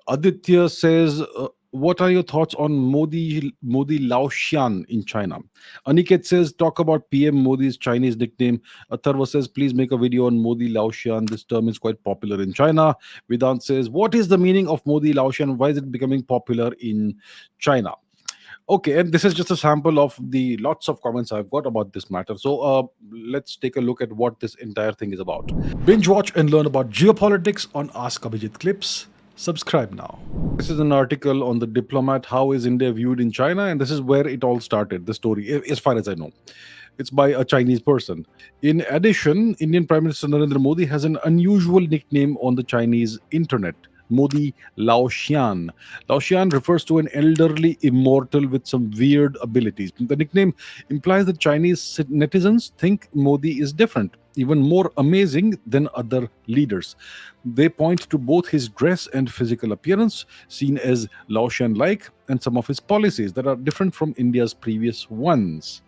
Aditya says, "What are your thoughts on Modi Laoxian in China?" Aniket says, "Talk about PM Modi's Chinese nickname." Atharva says, "Please make a video on Modi Laoxian. This term is quite popular in China." Vedant says, "What is the meaning of Modi Laoxian? Why is it becoming popular in China?" Okay, and this is just a sample of the lots of comments I've got about this matter. So let's take a look at what this entire thing is about. Binge watch and learn about geopolitics on Ask Abhijit Clips. Subscribe now. This is an article on the Diplomat. How is India viewed in China? And this is where it all started, the story, as far as I know. It's by a Chinese person. In addition, Indian Prime Minister Narendra Modi has an unusual nickname on the Chinese internet. Modi Laoxian. Laoxian refers to an elderly immortal with some weird abilities. The nickname implies that Chinese netizens think Modi is different, even more amazing than other leaders. They point to both his dress and physical appearance, seen as Laoxian like, and some of his policies that are different from India's previous ones.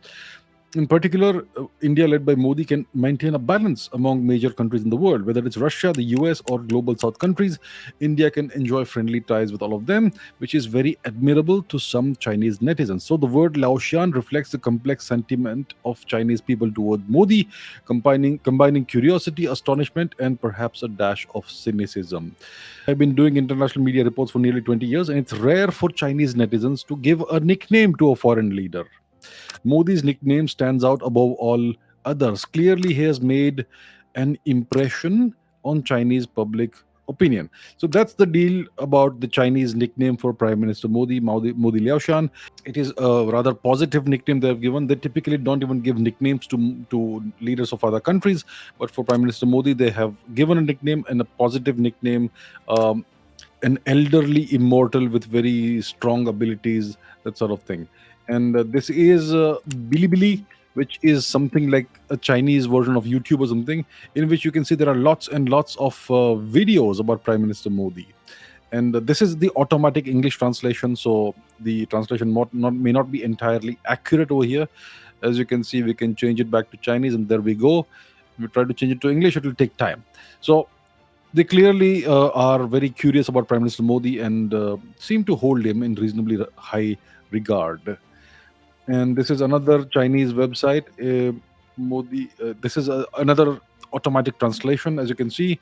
In particular, India, led by Modi, can maintain a balance among major countries in the world. Whether it's Russia, the US, or global South countries, India can enjoy friendly ties with all of them, which is very admirable to some Chinese netizens. So, the word Laoxian reflects the complex sentiment of Chinese people toward Modi, combining curiosity, astonishment, and perhaps a dash of cynicism. I've been doing international media reports for nearly 20 years, and it's rare for Chinese netizens to give a nickname to a foreign leader. Modi's nickname stands out above all others. Clearly, he has made an impression on Chinese public opinion. So that's the deal about the Chinese nickname for Prime Minister Modi Liaoshan. It is a rather positive nickname they have given. They typically don't even give nicknames to leaders of other countries, but for Prime Minister Modi, they have given a nickname and a positive nickname. An elderly immortal with very strong abilities, that sort of thing. And this is Bilibili, which is something like a Chinese version of YouTube or something, in which you can see there are lots and lots of videos about Prime Minister Modi. And this is the automatic English translation, so the translation may not be entirely accurate over here. As you can see, we can change it back to Chinese, and there we go. If we try to change it to English, it will take time. So they clearly are very curious about Prime Minister Modi and seem to hold him in reasonably high regard. And this is another Chinese website. Modi. This is another automatic translation, as you can see.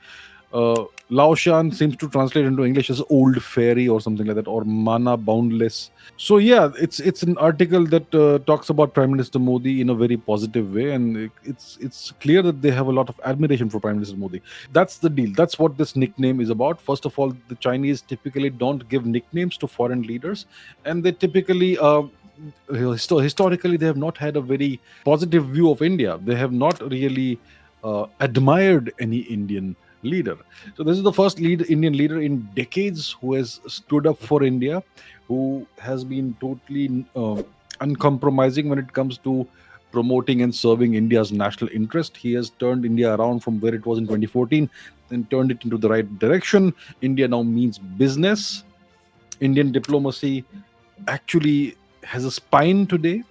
Laoshan seems to translate into English as old fairy or something like that, or mana boundless. So yeah, it's an article that talks about Prime Minister Modi in a very positive way, and it's clear that they have a lot of admiration for Prime Minister Modi. That's the deal. That's what this nickname is about. First of all, the Chinese typically don't give nicknames to foreign leaders, and they typically historically they have not had a very positive view of India. They have not really admired any Indian leader. So this is the first Indian leader in decades who has stood up for India, who has been totally uncompromising when it comes to promoting and serving India's national interest. He has turned India around from where it was in 2014 and turned it into the right direction. India now means business. Indian diplomacy actually has a spine today.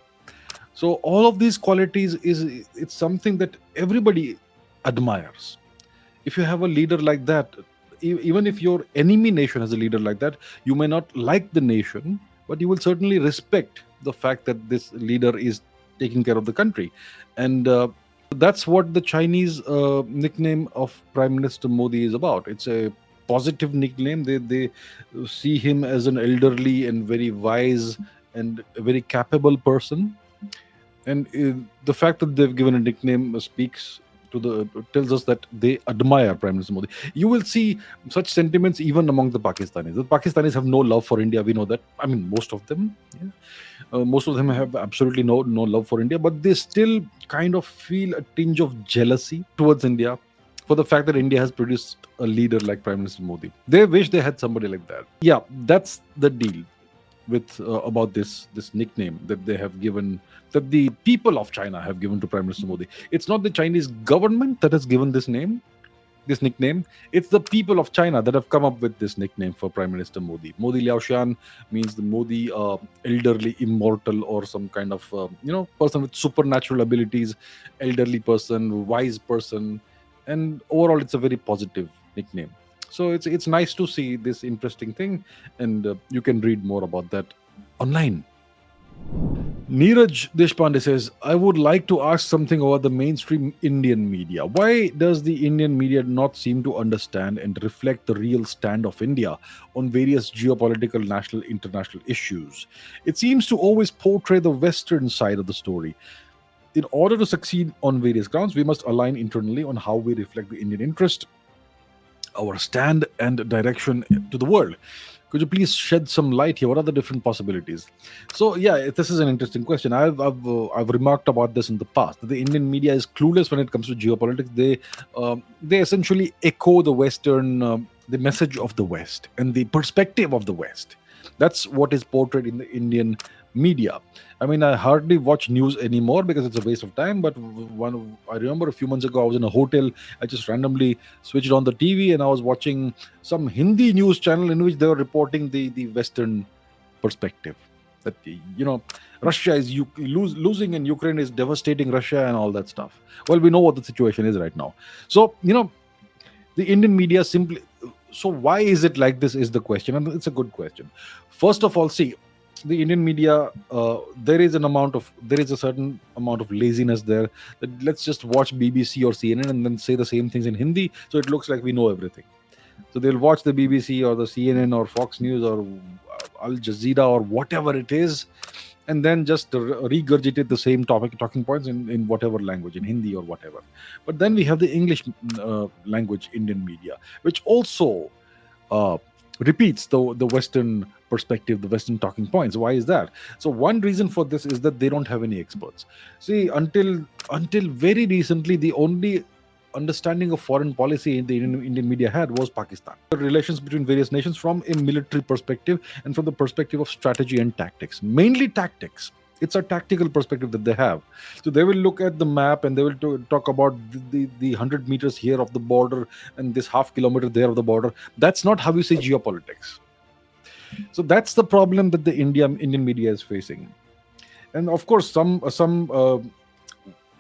So all of these qualities it's something that everybody admires. If you have a leader like that, even if your enemy nation has a leader like that, you may not like the nation, but you will certainly respect the fact that this leader is taking care of the country. And that's what the Chinese nickname of Prime Minister Modi is about. It's a positive nickname. They see him as an elderly and very wise and a very capable person. And the fact that they've given a nickname speaks to the tells us that they admire Prime Minister Modi. You will see such sentiments even among the Pakistanis. The Pakistanis have no love for India. We know that. I mean, most of them. Yeah. Most of them have absolutely no love for India, but they still kind of feel a tinge of jealousy towards India for the fact that India has produced a leader like Prime Minister Modi. They wish they had somebody like that. Yeah, that's the deal with about this nickname that they have given, that the people of China have given to Prime Minister Modi. It's not the Chinese government that has given this nickname. It's the people of China that have come up with this nickname for Prime Minister Modi. Modi Liaoshan means the Modi elderly immortal, or some kind of person with supernatural abilities, elderly person, wise person, and overall it's a very positive nickname. So it's nice to see this interesting thing, and you can read more about that online. Neeraj Deshpande says, I would like to ask something about the mainstream Indian media. Why does the Indian media not seem to understand and reflect the real stand of India on various geopolitical, national, international issues? It seems to always portray the Western side of the story. In order to succeed on various grounds, we must align internally on how we reflect the Indian interest, our stand and direction to the world. Could you please shed some light here? What are the different possibilities? So, yeah, this is an interesting question. I've remarked about this in the past. The Indian media is clueless when it comes to geopolitics. They essentially echo the Western, the message of the West and the perspective of the West. That's what is portrayed in the Indian media. I mean, I hardly watch news anymore because it's a waste of time. But I remember a few months ago, I was in a hotel. I just randomly switched on the TV and I was watching some Hindi news channel in which they were reporting the Western perspective. That Russia is losing and Ukraine is devastating Russia and all that stuff. Well, we know what the situation is right now. So the Indian media simply. So why is it like this? Is the question, and it's a good question. First of all, see, the Indian media, there is a certain amount of laziness there. That let's just watch BBC or CNN and then say the same things in Hindi, so it looks like we know everything. So they'll watch the BBC or the CNN or Fox News or Al Jazeera or whatever it is, and then just regurgitate the same talking points in whatever language, in Hindi or whatever. But then we have the English language Indian media, which also uh, repeats the Western perspective, the Western talking points. Why is that? So one reason for this is that they don't have any experts. See, until very recently, the only understanding of foreign policy in the Indian media had was Pakistan. The relations between various nations from a military perspective and from the perspective of strategy and tactics, mainly tactics. It's a tactical perspective that they have. So they will look at the map and they will talk about the 100 meters here of the border and this half kilometer there of the border. That's not how you say geopolitics. So that's the problem that the Indian media is facing. And of course, some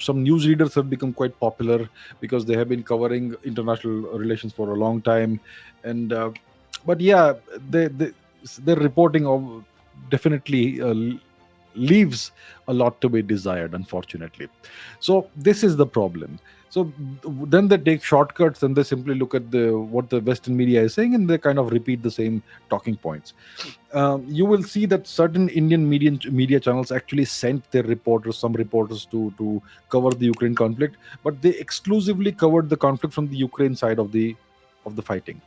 news readers have become quite popular because they have been covering international relations for a long time, and but yeah, their reporting of definitely leaves a lot to be desired, unfortunately. So this is the problem. So then they take shortcuts and they simply look at the what the Western media is saying and they kind of repeat the same talking points. You will see that certain Indian media channels actually sent their reporters, some reporters, to cover the Ukraine conflict, but they exclusively covered the conflict from the Ukraine side of the fighting.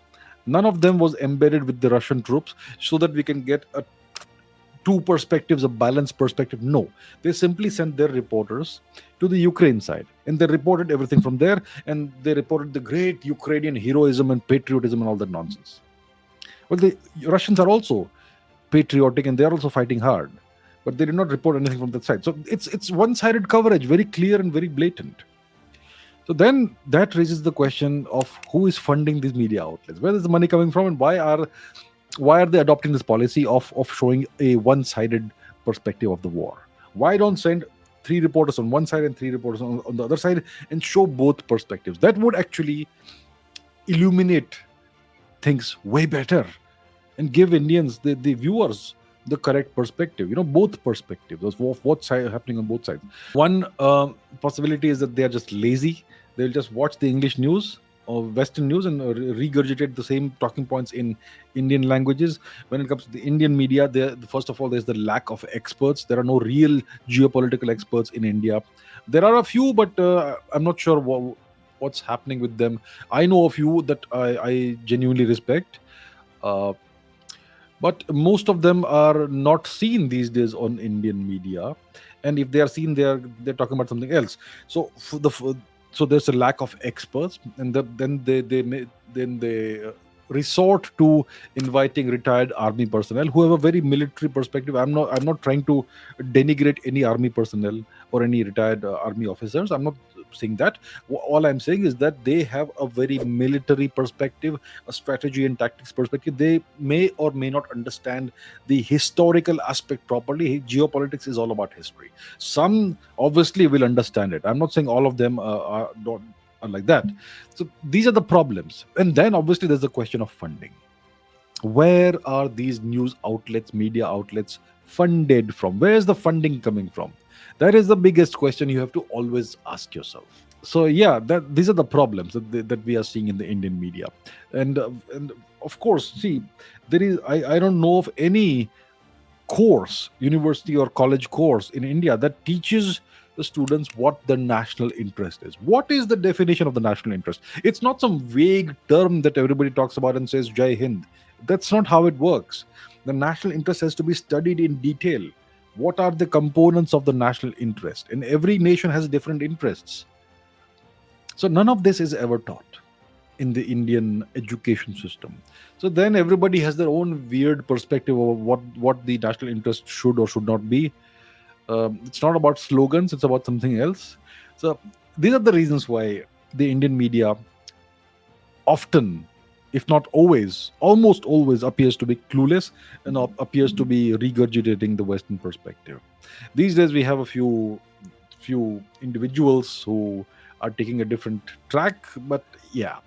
None of them was embedded with the Russian troops so that we can get a two perspectives, a balanced perspective. No, they simply sent their reporters to the Ukraine side and they reported everything from there, and they reported the great Ukrainian heroism and patriotism and all that nonsense. Well, the Russians are also patriotic and they are also fighting hard, but they did not report anything from that side. So it's one-sided coverage, very clear and very blatant. So then that raises the question of who is funding these media outlets, where is the money coming from, and why are they adopting this policy of showing a one-sided perspective of the war? Why don't send three reporters on one side and three reporters on the other side and show both perspectives? That would actually illuminate things way better and give Indians, the viewers, the correct perspective. Both perspectives of what's happening on both sides. One possibility is that they are just lazy. They'll just watch the English news or Western news and regurgitate the same talking points in Indian languages. When it comes to the Indian media, first of all, there's the lack of experts. There are no real geopolitical experts in India. There are a few, but I'm not sure what's happening with them. I know a few that I genuinely respect. Uh, but most of them are not seen these days on Indian media, and if they are seen, they're talking about something else. So so there's a lack of experts, and then they resort to inviting retired army personnel who have a very military perspective. I'm not trying to denigrate any army personnel or any retired army officers. I'm not saying that. All I'm saying is that they have a very military perspective, a strategy and tactics perspective. They may or may not understand the historical aspect properly. Geopolitics is all about history. Some obviously will understand it. I'm not saying all of them don't. or like that. So these are the problems. And then obviously there's the question of funding. Where are these news outlets, media outlets funded from? Where is the funding coming from? That is the biggest question you have to always ask yourself. So yeah, that these are the problems that we are seeing in the Indian media. And of course, see, I don't know of any course, university or college course in India that teaches the students what the national interest is. What is the definition of the national interest? It's not some vague term that everybody talks about and says Jai Hind. That's not how it works. The national interest has to be studied in detail. What are the components of the national interest? And every nation has different interests. So none of this is ever taught in the Indian education system. So then everybody has their own weird perspective of what the national interest should or should not be. It's not about slogans; it's about something else. So these are the reasons why the Indian media often, if not always, almost always appears to be clueless and appears to be regurgitating the Western perspective. These days, we have a few individuals who are taking a different track, but yeah.